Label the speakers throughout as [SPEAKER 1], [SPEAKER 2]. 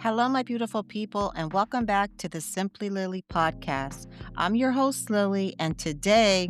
[SPEAKER 1] Hello, my beautiful people, and welcome back to the Simply Lily podcast. I'm your host, Lily, and today,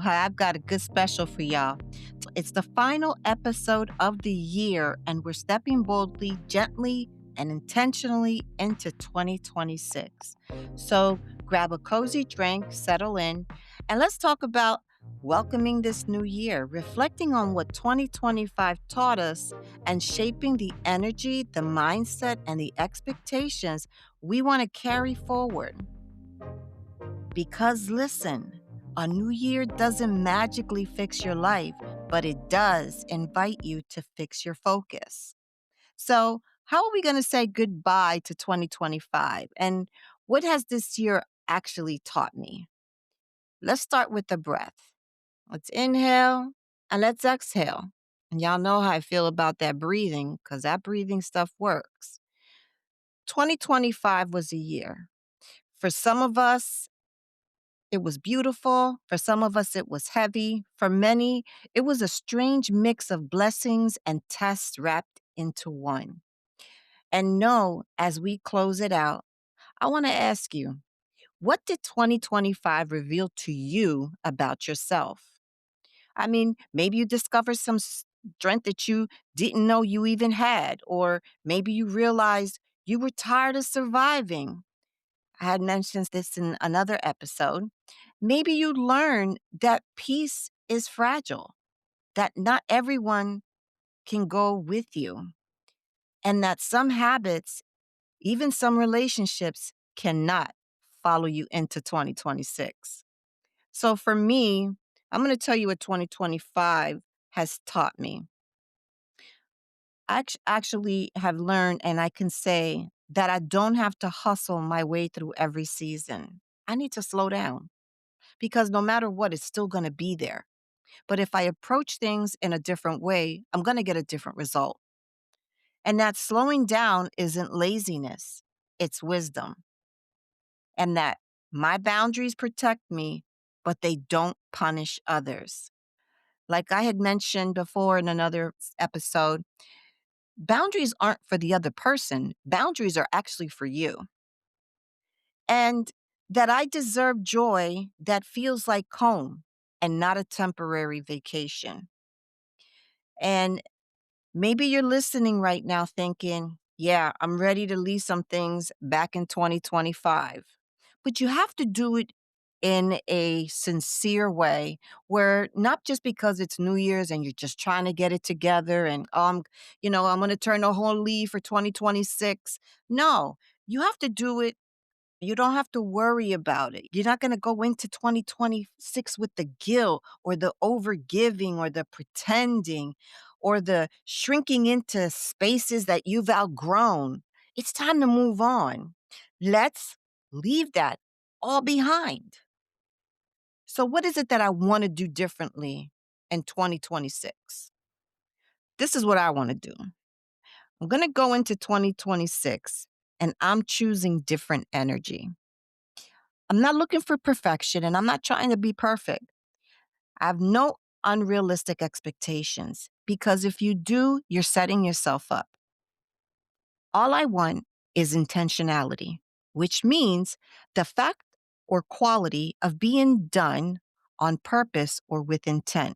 [SPEAKER 1] I've got a good special for y'all. It's the final episode of the year, and we're stepping boldly, gently, and intentionally into 2026. So grab a cozy drink, settle in, and let's talk about welcoming this new year, reflecting on what 2025 taught us and shaping the energy, the mindset, and the expectations we want to carry forward. Because listen, a new year doesn't magically fix your life, but it does invite you to fix your focus. So, how are we going to say goodbye to 2025? And what has this year actually taught me? Let's start with the breath. Let's inhale and let's exhale. And y'all know how I feel about that breathing because that breathing stuff works. 2025 was a year. For some of us, it was beautiful. For some of us, it was heavy. For many, it was a strange mix of blessings and tests wrapped into one. And no, as we close it out, I want to ask you, what did 2025 reveal to you about yourself? I mean, maybe you discovered some strength that you didn't know you even had, or maybe you realized you were tired of surviving. I had mentioned this in another episode. Maybe you learned that peace is fragile, that not everyone can go with you, and that some habits, even some relationships, cannot follow you into 2026. So for me, I'm going to tell you what 2025 has taught me. Actually have learned, and I can say that I don't have to hustle my way through every season. I need to slow down because no matter what, it's still going to be there. But if I approach things in a different way, I'm going to get a different result. And that slowing down isn't laziness, it's wisdom. And that my boundaries protect me, but they don't punish others. Like I had mentioned before in another episode, boundaries aren't for the other person, boundaries are actually for you. And that I deserve joy that feels like home and not a temporary vacation. And maybe you're listening right now thinking, yeah, I'm ready to leave some things back in 2025. But you have to do it in a sincere way where not just because it's New Year's and you're just trying to get it together and I'm going to turn the whole leaf for 2026. No, you have to do it. You don't have to worry about it. You're not going to go into 2026 with the guilt or the overgiving or the pretending or the shrinking into spaces that you've outgrown. It's time to move on. Let's leave that all behind. So, what is it that I want to do differently in 2026? This is what I want to do. I'm going to go into 2026 and I'm choosing different energy. I'm not looking for perfection and I'm not trying to be perfect. I have no unrealistic expectations because if you do, you're setting yourself up. All I want is intentionality, which means the fact or quality of being done on purpose or with intent.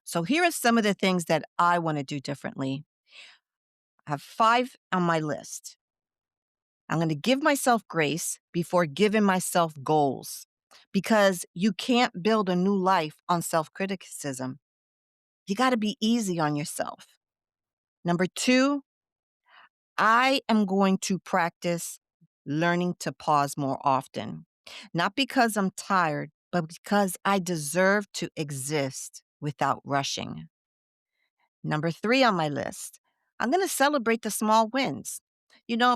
[SPEAKER 1] So here are some of the things that I want to do differently. I have 5 on my list. I'm going to give myself grace before giving myself goals because you can't build a new life on self criticism. You got to be easy on yourself. Number 2, I am going to practice learning to pause more often, not because I'm tired, but because I deserve to exist without rushing. Number 3 on my list, I'm going to celebrate the small wins.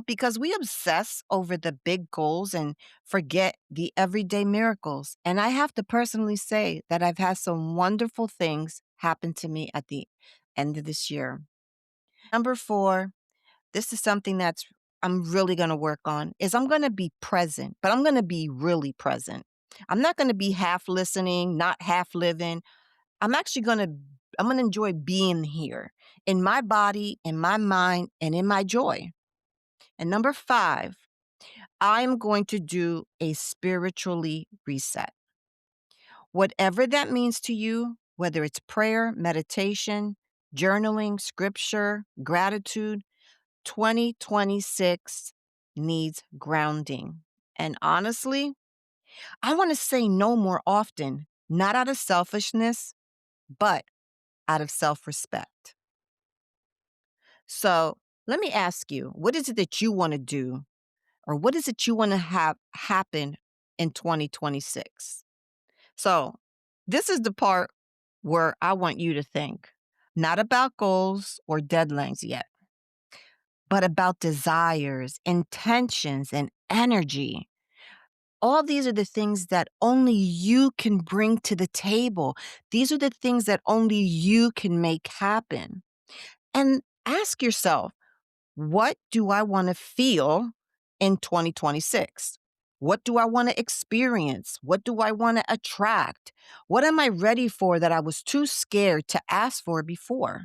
[SPEAKER 1] Because we obsess over the big goals and forget the everyday miracles. And I have to personally say that I've had some wonderful things happen to me at the end of this year. Number 4, this is something that's I'm really going to work on is I'm going to be present, but I'm going to be really present. I'm not going to be half listening, not half living. I'm going to enjoy being here in my body, in my mind, and in my joy. And number 5, I'm going to do a spiritually reset. Whatever that means to you, whether it's prayer, meditation, journaling, scripture, gratitude, 2026 needs grounding. And honestly, I want to say no more often, not out of selfishness, but out of self respect. So let me ask you, what is it that you want to do, or what is it you want to have happen in 2026? So this is the part where I want you to think, not about goals or deadlines yet, but about desires, intentions, and energy. All these are the things that only you can bring to the table. These are the things that only you can make happen. And ask yourself, what do I want to feel in 2026? What do I want to experience? What do I want to attract? What am I ready for that I was too scared to ask for before?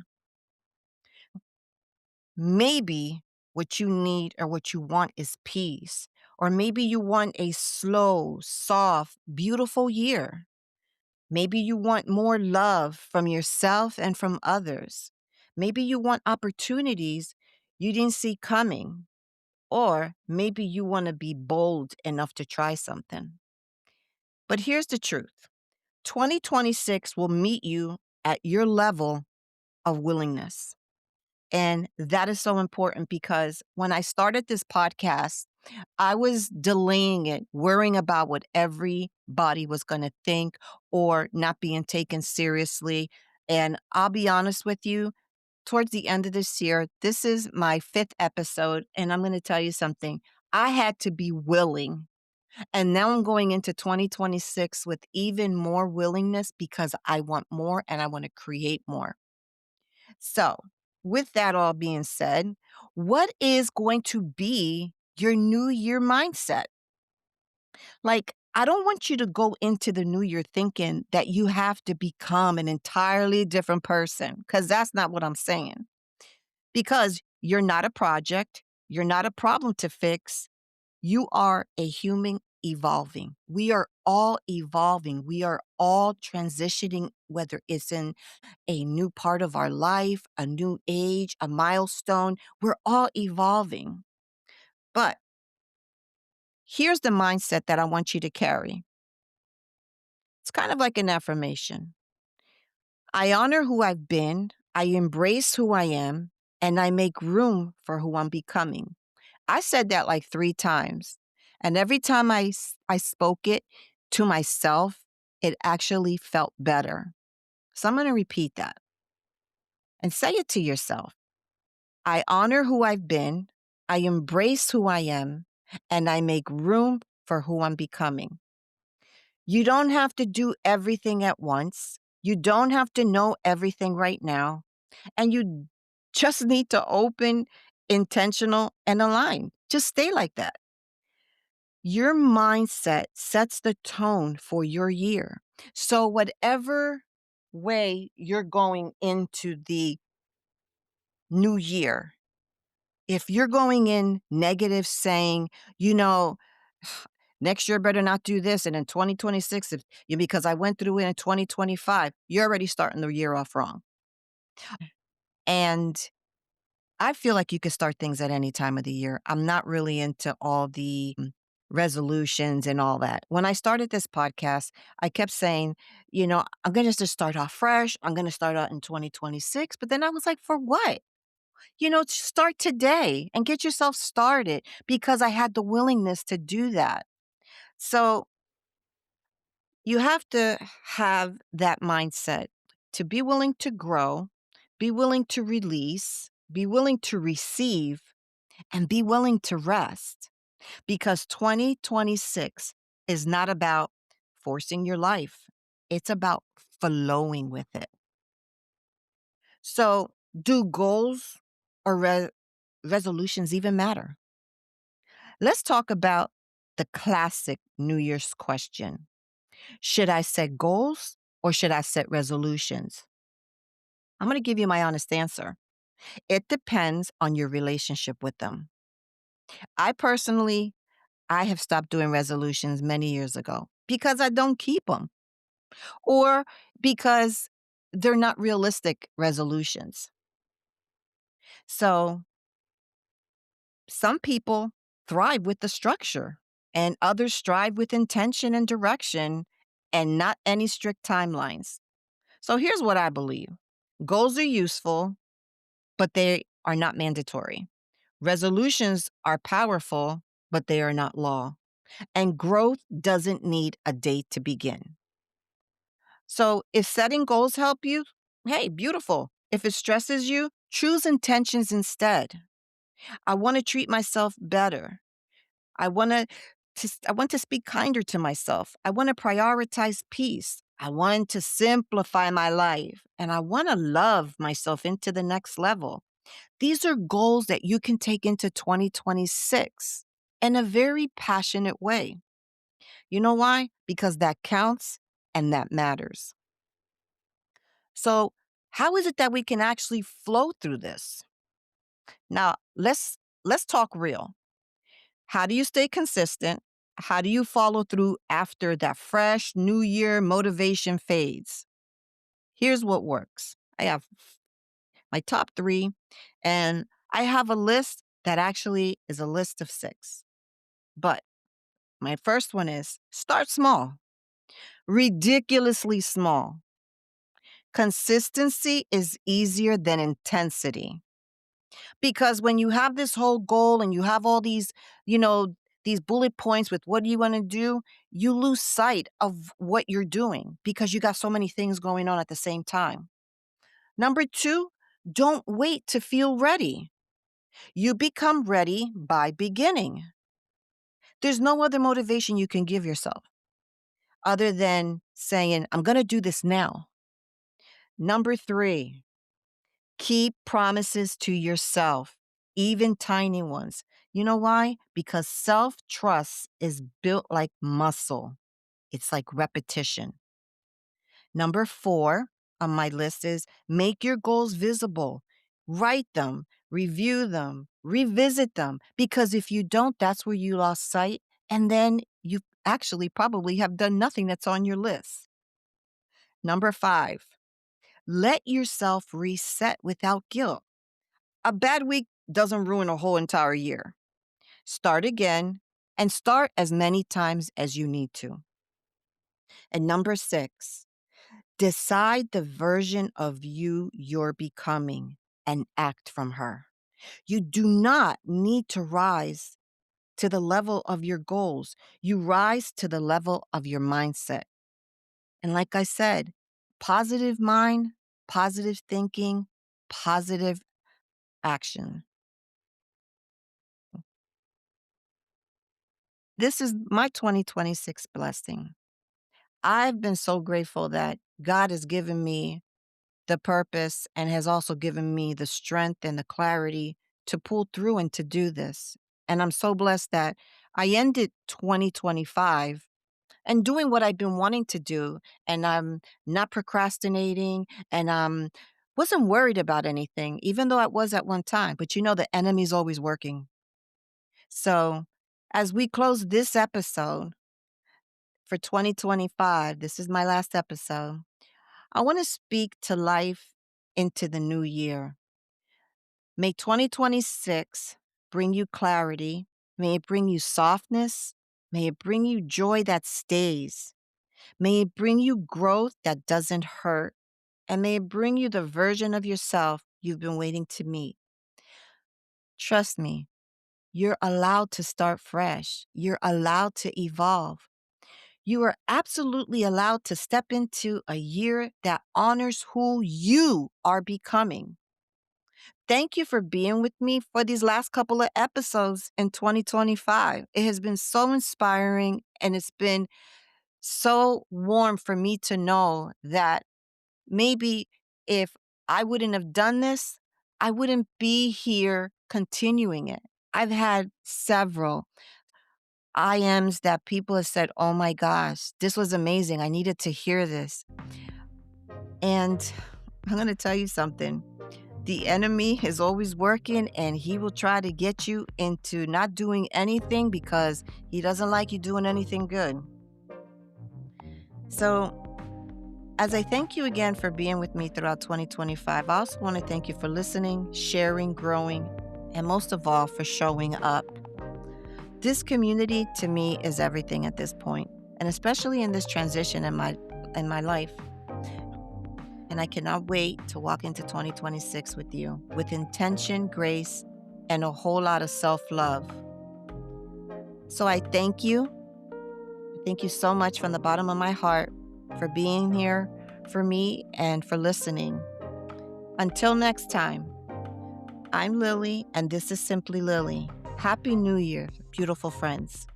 [SPEAKER 1] Maybe what you need or what you want is peace. Or maybe you want a slow, soft, beautiful year. Maybe you want more love from yourself and from others. Maybe you want opportunities you didn't see coming. Or maybe you want to be bold enough to try something. But here's the truth: 2026 will meet you at your level of willingness. And that is so important because when I started this podcast, I was delaying it, worrying about what everybody was going to think or not being taken seriously. And I'll be honest with you, towards the end of this year, this is my 5th episode. And I'm going to tell you something. I had to be willing. And now I'm going into 2026 with even more willingness because I want more and I want to create more. So, with that all being said, what is going to be your new year mindset? Like, I don't want you to go into the new year thinking that you have to become an entirely different person, because that's not what I'm saying. Because you're not a project, you're not a problem to fix. You are a human evolving. We are all evolving. We are all transitioning, whether it's in a new part of our life, a new age, a milestone. We're all evolving. But here's the mindset that I want you to carry. It's kind of like an affirmation. I honor who I've been, I embrace who I am, and I make room for who I'm becoming. I said that like 3 times. And every time I spoke it to myself, it actually felt better. So I'm going to repeat that and say it to yourself. I honor who I've been, I embrace who I am, and I make room for who I'm becoming. You don't have to do everything at once. You don't have to know everything right now. And you just need to open, intentional, and align. Just stay like that. Your mindset sets the tone for your year. So, whatever way you're going into the new year, if you're going in negative saying, you know, next year better not do this, and in 2026, because I went through it in 2025, you're already starting the year off wrong. And I feel like you could start things at any time of the year. I'm not really into all the resolutions and all that. When I started this podcast, I kept saying, I'm going to just start off fresh. I'm going to start out in 2026. But then I was like, for what? Start today and get yourself started, because I had the willingness to do that. So you have to have that mindset to be willing to grow, be willing to release, be willing to receive, and be willing to rest, because 2026 is not about forcing your life. It's about flowing with it. So, do goals or resolutions even matter? Let's talk about the classic New Year's question. Should I set goals or should I set resolutions? I'm going to give you my honest answer. It depends on your relationship with them. I personally, I have stopped doing resolutions many years ago because I don't keep them or because they're not realistic resolutions. So some people thrive with the structure, and others strive with intention and direction and not any strict timelines. So here's what I believe: goals are useful, but they are not mandatory. Resolutions are powerful, but they are not law. And growth doesn't need a date to begin. So if setting goals help you, hey, beautiful. If it stresses you, choose intentions instead. I want to treat myself better. I want I want to speak kinder to myself. I want to prioritize peace. I want to simplify my life, and I want to love myself into the next level. These are goals that you can take into 2026 in a very passionate way. You know why? Because that counts and that matters. So, how is it that we can actually flow through this? Now, let's talk real. How do you stay consistent? How do you follow through after that fresh new year motivation fades? Here's what works. I have my top 3, and I have a list that actually is a list of 6. But my first one is start small, ridiculously small. Consistency is easier than intensity. Because when you have this whole goal and you have all these, you know, these bullet points with what do you want to do, you lose sight of what you're doing because you got so many things going on at the same time. Number 2, don't wait to feel ready. You become ready by beginning. There's no other motivation you can give yourself other than saying, I'm going to do this now. Number 3, keep promises to yourself, even tiny ones. You know why? Because self trust is built like muscle, it's like repetition. Number 4 on my list is make your goals visible. Write them, review them, revisit them. Because if you don't, that's where you lost sight. And then you actually probably have done nothing that's on your list. Number 5, let yourself reset without guilt. A bad week doesn't ruin a whole entire year. Start again and start as many times as you need to. And number 6, decide the version of you you're becoming and act from her. You do not need to rise to the level of your goals. You rise to the level of your mindset. And like I said, positive mind, positive thinking, positive action. This is my 2026 blessing. I've been so grateful that God has given me the purpose and has also given me the strength and the clarity to pull through and to do this. And I'm so blessed that I ended 2025 and doing what I've been wanting to do. And I'm not procrastinating and wasn't worried about anything, even though I was at one time. But the enemy's always working. So as we close this episode for 2025, this is my last episode. I want to speak to life into the new year. May 2026 bring you clarity. May it bring you softness. May it bring you joy that stays. May it bring you growth that doesn't hurt. And may it bring you the version of yourself you've been waiting to meet. Trust me, you're allowed to start fresh. You're allowed to evolve. You are absolutely allowed to step into a year that honors who you are becoming. Thank you for being with me for these last couple of episodes in 2025. It has been so inspiring and it's been so warm for me to know that maybe if I wouldn't have done this, I wouldn't be here continuing it. I've had several IMs that people have said, oh my gosh, this was amazing. I needed to hear this. And I'm going to tell you something. The enemy is always working and he will try to get you into not doing anything because he doesn't like you doing anything good. So, as I thank you again for being with me throughout 2025, I also want to thank you for listening, sharing, growing, and most of all, for showing up. This community to me is everything at this point, and especially in this transition in my life. And I cannot wait to walk into 2026 with you with intention, grace, and a whole lot of self-love. So I thank you. Thank you so much from the bottom of my heart for being here for me and for listening. Until next time, I'm Lily, and this is Simply Lily. Happy New Year, beautiful friends.